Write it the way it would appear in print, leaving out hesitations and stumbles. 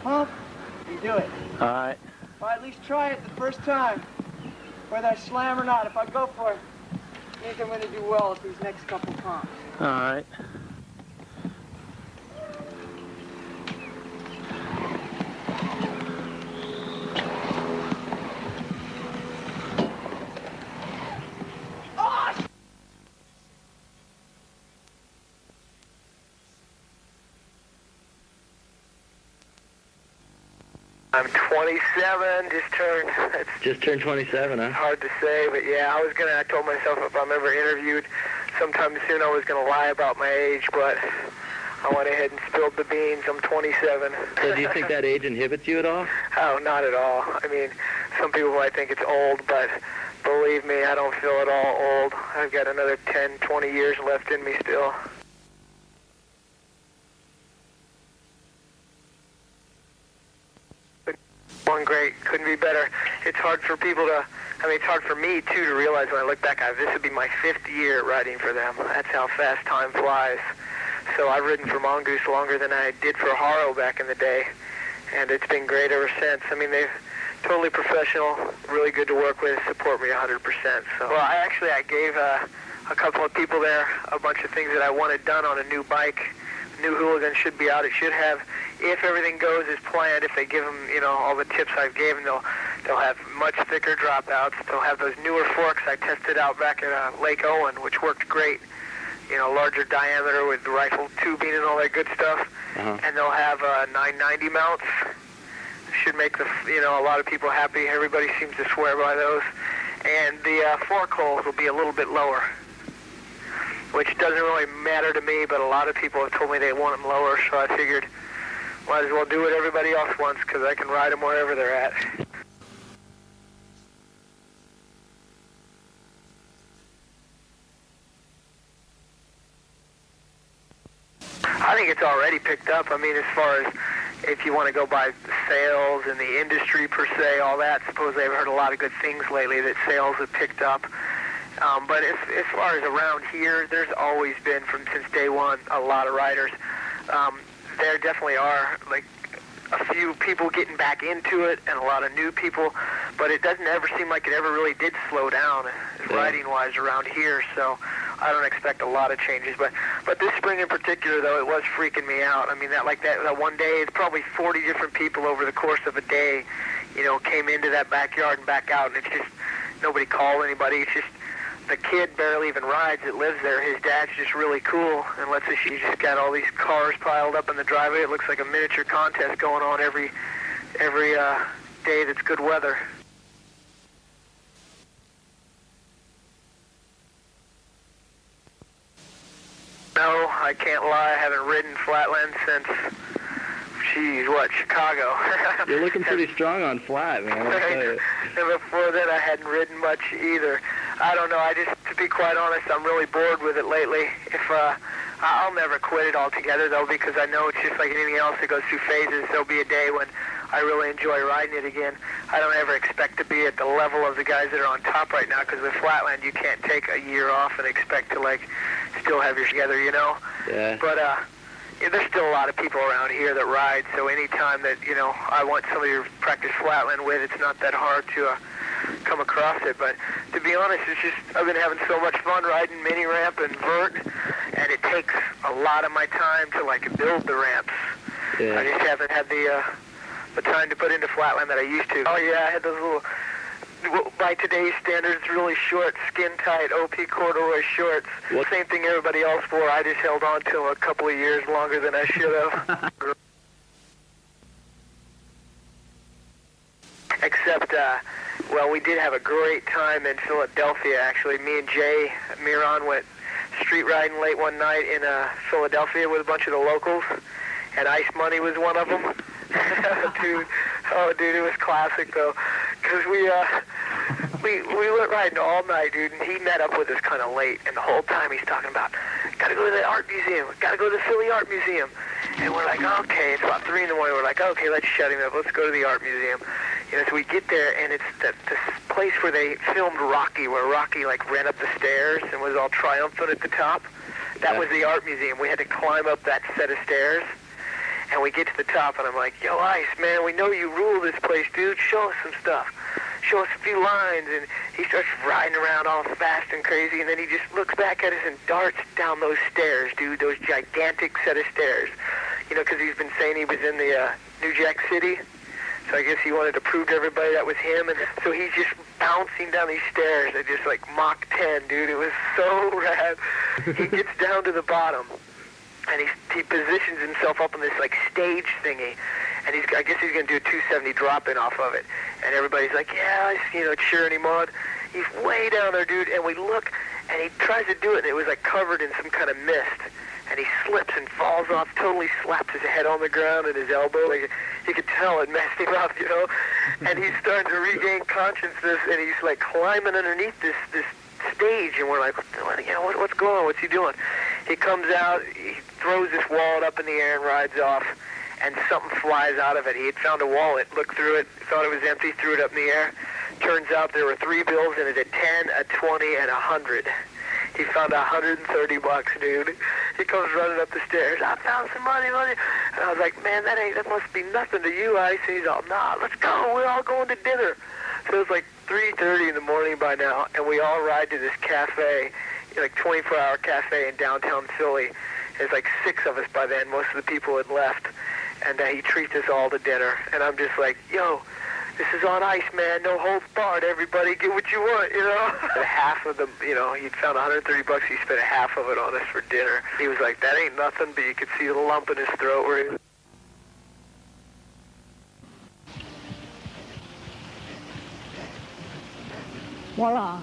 pump, you do it. All right. Or at least try it the first time, whether I slam or not. If I go for it, I think I'm going to do well at these next couple pumps. All right. I'm 27, Just turned 27, huh? hard to say, but yeah, I told myself if I'm ever interviewed sometime soon I was going to lie about my age, but I went ahead and spilled the beans. I'm 27. So do you think that age inhibits you at all? Oh, not at all. I mean, some people might think it's old, but believe me, I don't feel at all old. I've got another 10, 20 years left in me still. Going great, couldn't be better. It's hard for people to, it's hard for me too to realize when I look back, this would be my 5th year riding for them. That's how fast time flies. So I've ridden for Mongoose longer than I did for Haro back in the day, and it's been great ever since. I mean, they've totally professional, really good to work with, support me 100%. So, well, I gave a couple of people there a bunch of things that I wanted done on a new bike. New Hooligan should be out. It should have, if everything goes as planned, if they give them, all the tips I've given, they'll have much thicker dropouts. They'll have those newer forks I tested out back at Lake Owen, which worked great. Larger diameter with rifle tubing and all that good stuff. And they'll have 990 mounts. Should make a lot of people happy. Everybody seems to swear by those. And the fork holes will be a little bit lower, which doesn't really matter to me, but a lot of people have told me they want them lower, so I figured might as well do what everybody else wants, because I can ride them wherever they're at. I think it's already picked up. I mean, as far as if you want to go by sales and the industry per se, all that, supposedly I've heard a lot of good things lately that sales have picked up. But as far as around here, there's always been, since day one, a lot of riders. There definitely are, like, a few people getting back into it and a lot of new people, but it doesn't ever seem like it ever really did slow down riding-wise around here, so I don't expect a lot of changes. But this spring in particular, though, it was freaking me out. I mean, that one day, it's probably 40 different people over the course of a day, came into that backyard and back out, and it's just, nobody called anybody. It's just, the kid barely even rides that lives there. His dad's just really cool and lets us. You just got all these cars piled up in the driveway. It looks like a miniature contest going on every day that's good weather. No, I can't lie. I haven't ridden Flatland since, Chicago. You're looking pretty strong on flat, man. I'll tell you. And before that, I hadn't ridden much either. I don't know. To be quite honest, I'm really bored with it lately. I'll never quit it altogether, though, because I know it's just like anything else that goes through phases. There'll be a day when I really enjoy riding it again. I don't ever expect to be at the level of the guys that are on top right now, because with Flatland, you can't take a year off and expect to, still have your together, Yeah. But, there's still a lot of people around here that ride, so anytime that, I want somebody to practice Flatland with, it's not that hard to come across it. But to be honest, it's just, I've been having so much fun riding mini ramp and vert, and it takes a lot of my time to, build the ramps. Yeah. I just haven't had the time to put into Flatland that I used to. Oh, yeah, I had those little, by today's standards, really short, skin-tight OP corduroy shorts. What? Same thing everybody else wore. I just held on to them a couple of years longer than I should have. Except, we did have a great time in Philadelphia, actually. Me and Jay Miron went street riding late one night in Philadelphia with a bunch of the locals, and Ice Money was one of them. Dude, it was classic, though, because we went riding all night, dude, and he met up with us kind of late, and the whole time he's talking about, gotta go to the art museum, gotta go to the Philly Art Museum, and we're like, okay, it's about 3 in the morning, we're like, okay, let's shut him up, let's go to the art museum. So we get there, and it's the place where they filmed Rocky, where Rocky, ran up the stairs and was all triumphant at the top. That was the art museum. We had to climb up that set of stairs. And we get to the top, and I'm like, yo, Ice, man, we know you rule this place, dude. Show us some stuff. Show us a few lines. And he starts riding around all fast and crazy, and then he just looks back at us and darts down those stairs, dude, those gigantic set of stairs. You know, because he's been saying he was in the New Jack City. So I guess he wanted to prove to everybody that was him. And so he's just bouncing down these stairs at just like Mach 10, dude. It was so rad. He gets down to the bottom. And he positions himself up on this like stage thingy, and I guess he's gonna do a 270 drop-in off of it. And everybody's like, yeah, cheering him on. He's way down there, dude. And we look, and he tries to do it, and it was like covered in some kind of mist. And he slips and falls off, totally slaps his head on the ground and his elbow. Like you could tell it messed him up, you know. And he's starting to regain consciousness, and he's like climbing underneath this stage, and we're like, what's going on? What's he doing? He comes out, he throws this wallet up in the air and rides off, and something flies out of it. He had found a wallet, looked through it, thought it was empty, threw it up in the air. Turns out there were 3 bills in it, a 10, a 20, and 100. He found $130, dude. He comes running up the stairs. I found some money. And I was like, man, that must be nothing to you, Ice. And he's all, nah, let's go. We're all going to dinner. So it's like 3:30 in the morning by now, and we all ride to this cafe, like 24-hour cafe in downtown Philly. There's like 6 of us by then. Most of the people had left, and he treats us all to dinner. And I'm just like, yo, this is on Ice, man. No holds barred. Everybody get what you want, you know? Half of them, you know, he'd found $130. He spent half of it on us for dinner. He was like, that ain't nothing, but you could see the lump in his throat where he was. Voila.